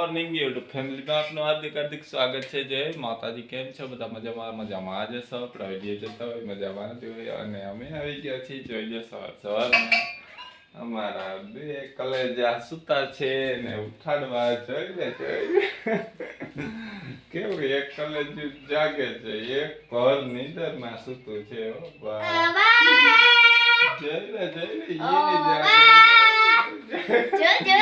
Morning YouTube ફેમિલીમાં આપનું હાર્દિક સ્વાગત છે. જય માતાજી. કેમ છો બધા? મજામાં આજે સૌ પ્રવીડિયો જતા હોય મજામાં નથી હોય અને અમે આવી ગયા છીએ. જોઈ લો સવારમાં અમારા બે કલેજા સુતા છે ને ઉઠાડવા જોઈ લે કેવું એક કલેજું જાગે છે, એક ભર નીંદરમાં સૂતું છે. જોઈ લે એની જાગે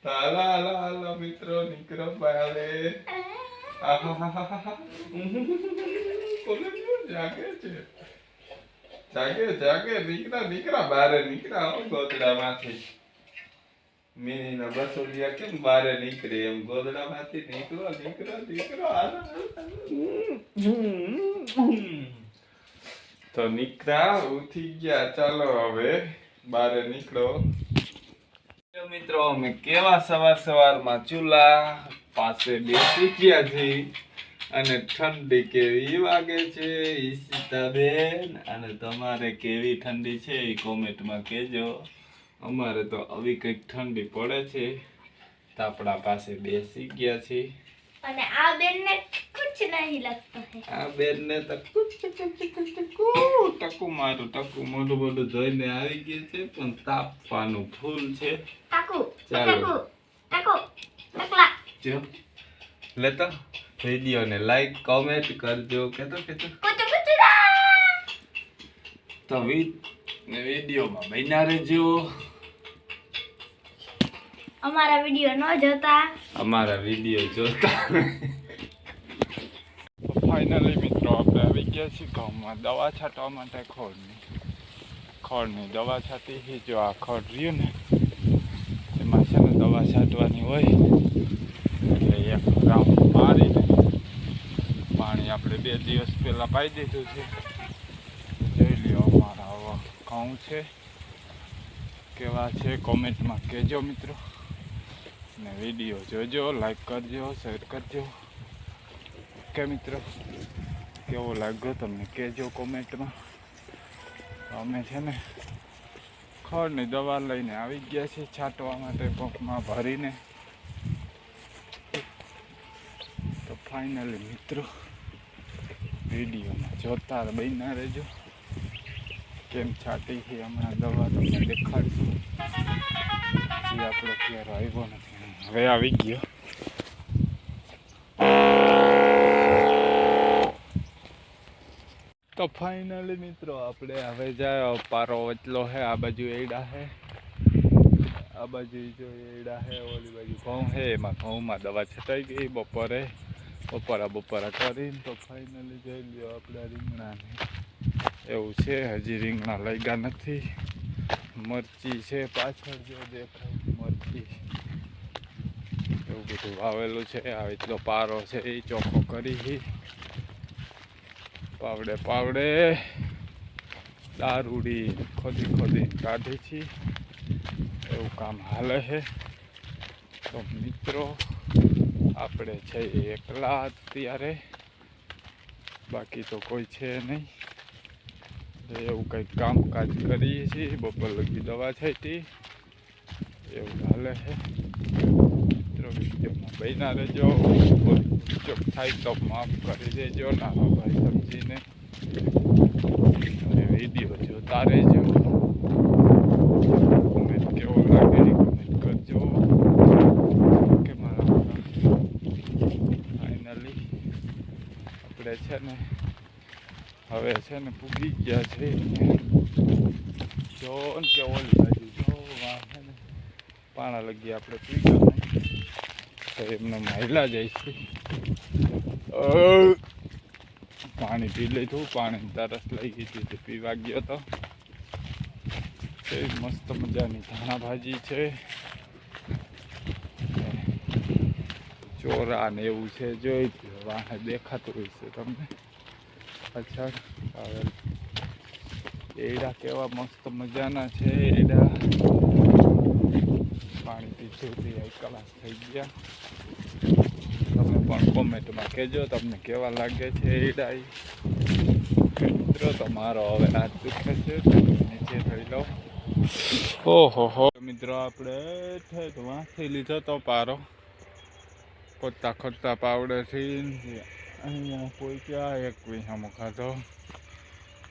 હાલો મિત્રો નીકળો ભાઈ. જાગે નીકળા બારે નીકળા ગોદડામાંથી. મિની ના બસોડિયા કેમ બારે નીકળે એમ ગોદડામાંથી નીકળો. તો નીકળ્યા ઉઠી ગયા. ચાલો હવે બારે નીકળો. મિત્રો અમે કેવા સવારમાં ચૂલા પાસે બેસી ગયા છીએ અને ઠંડી કેવી વાગે છે ઈશિતાબેન, અને તમારે કેવી ઠંડી છે એ કોમેન્ટમાં કહેજો. અમારે તો આવી કંઈક ઠંડી પડે છે. તાપડા પાસે બેસી ગયા છે અને આ બેનને કુછ નહીં લાગતો હે. આ બેનને તો ટકુ મારું ટકુ મોઢું ધોઈને આવી ગયું છે, પણ તાપવાનું ફૂલ છે. ચાલો જો લેતો વિડીયોને લાઈક કોમેન્ટ કરજો. તો વિડીયોમાં બન્યા રહેજો. અમારા વિડીયો જોતા ફાઇનલી મિત્રો આપણે આવી ગયા છીએ ગામમાં દવા છાંટવા માટે. ખોળની દવા છાંટી. જો આ ખોળ રહ્યું ને એમાં છે ને દવા છાંટવાની હોય એટલે એક રાઉન્ડ મારીને પાણી આપણે 2 દિવસ પહેલાં પાઈ દીધું છે. જોઈ લ્યો અમારા ઘઉં છે કેવા છે કોમેન્ટમાં કહેજો મિત્રો. ને વિડીયો જોજો, લાઈક કરજો, શેર કરજો. ઓકે મિત્રો, કેવો લાગ્યો તમને કહેજો કોમેન્ટમાં. અમે છે ને ખોળની દવા લઈને આવી ગયા છીએ છાંટવા માટે પંપમાં ભરીને. તો ફાઇનલી મિત્રો વિડીયોમાં જોતા બન્યા રહેજો. કેમ છાંટી છે હમણાં દવા તમને દેખાડશું. હજી આપણો ક્યારે આવ્યો નથી, હવે આવી ગયો. તો ફાઇનલી મિત્રો આપણે હવે જાય પારો વચલો હે. આ બાજુ એડા હે, આ બાજુ જો એડા હે, ઓલી બાજુ ઘઉં હે. એમાં ઘઉંમાં દવા છટાઈ ગઈ બપોરા કરીને. તો ફાઇનલી જોઈ લ્યો આપણા રીંગણાને એવું છે. હજી રીંગણા લાગ્યા નથી. મરચી છે પાછળ જો દેખાય મરચી, એવું બધું વાવેલું છે. આ એટલો પારો છે એ ચોખ્ખો કરી પાવડે દારૂડી ખોદી કાઢી છે. એવું કામ હાલે છે. તો મિત્રો આપણે છે એકલા અત્યારે, બાકી તો કોઈ છે નહીં. એવું કંઈક કામકાજ કરીએ છીએ. બપોર લગી દવા છાંટી એવું હાલે છે. મિત્રો વિડીયોમાં બન્યા રહેજો. ચોક થાય તો માફ કરી દેજો નાના ભાઈ સમજીને, અને વિડીયો જોતા રહેજો. કોમેન્ટ કેવો લાગે એ કોમેન્ટ કરજો. કે મારા ફાઇનલી આપણે છે ને હવે છે ને પૂગી ગયા છે. જો કે ઓલી બાજુ જો છે ને પાણા લગી આપણે પૂગ્યા તો એમને માયલા જાય છે. પાણી પી લીધું, પાણી તરસ લઈ ગઈ હતી, પીવા ગયો તો. મસ્ત મજાની ધાણા ભાજી છે, ચોરા ને એવું છે. જોઈ વાહે દેખાતું હોય છે તમને પાછળ. એડા કેવા મસ્ત મજાના છે. એડા પાણી પીધું હતી 1 કલાક થઈ ગયા. તમે પણ કોમેન્ટમાં કહેજો તમને કેવા લાગે છે એડા. મિત્રો તમારો હવે હાથ દુખે છે. નીચે થઈ લો. ઓહો હો મિત્રો, આપણે વાંચી લીધો તો પારો ખોદતા ખોદતા પાવડેથી અહીંયા પહોંચ્યા. એક વિહામો ખાધો,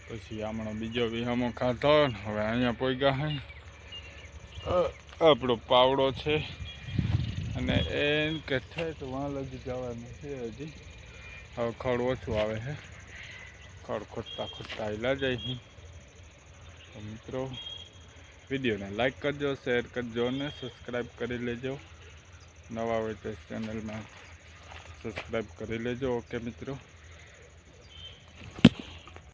પછી આમણો બીજો વિહામો ખાધો. હવે અહીંયા પહોંચ્યા હે. આપણો પાવડો છે અને એમ કે છે તો વાં લગી જવાનું છે. હજી હવે ખડ ઓછું આવે છે. ખડ ખોદતા ખોદતા હિલા જાય. તો મિત્રો, વિડીયોને લાઈક કરજો, શેર કરજો અને સબસ્ક્રાઈબ કરી લેજો. નવા હોય તો ચેનલમાં સબસ્ક્રાઈબ કરી લેજો. ઓકે મિત્રો.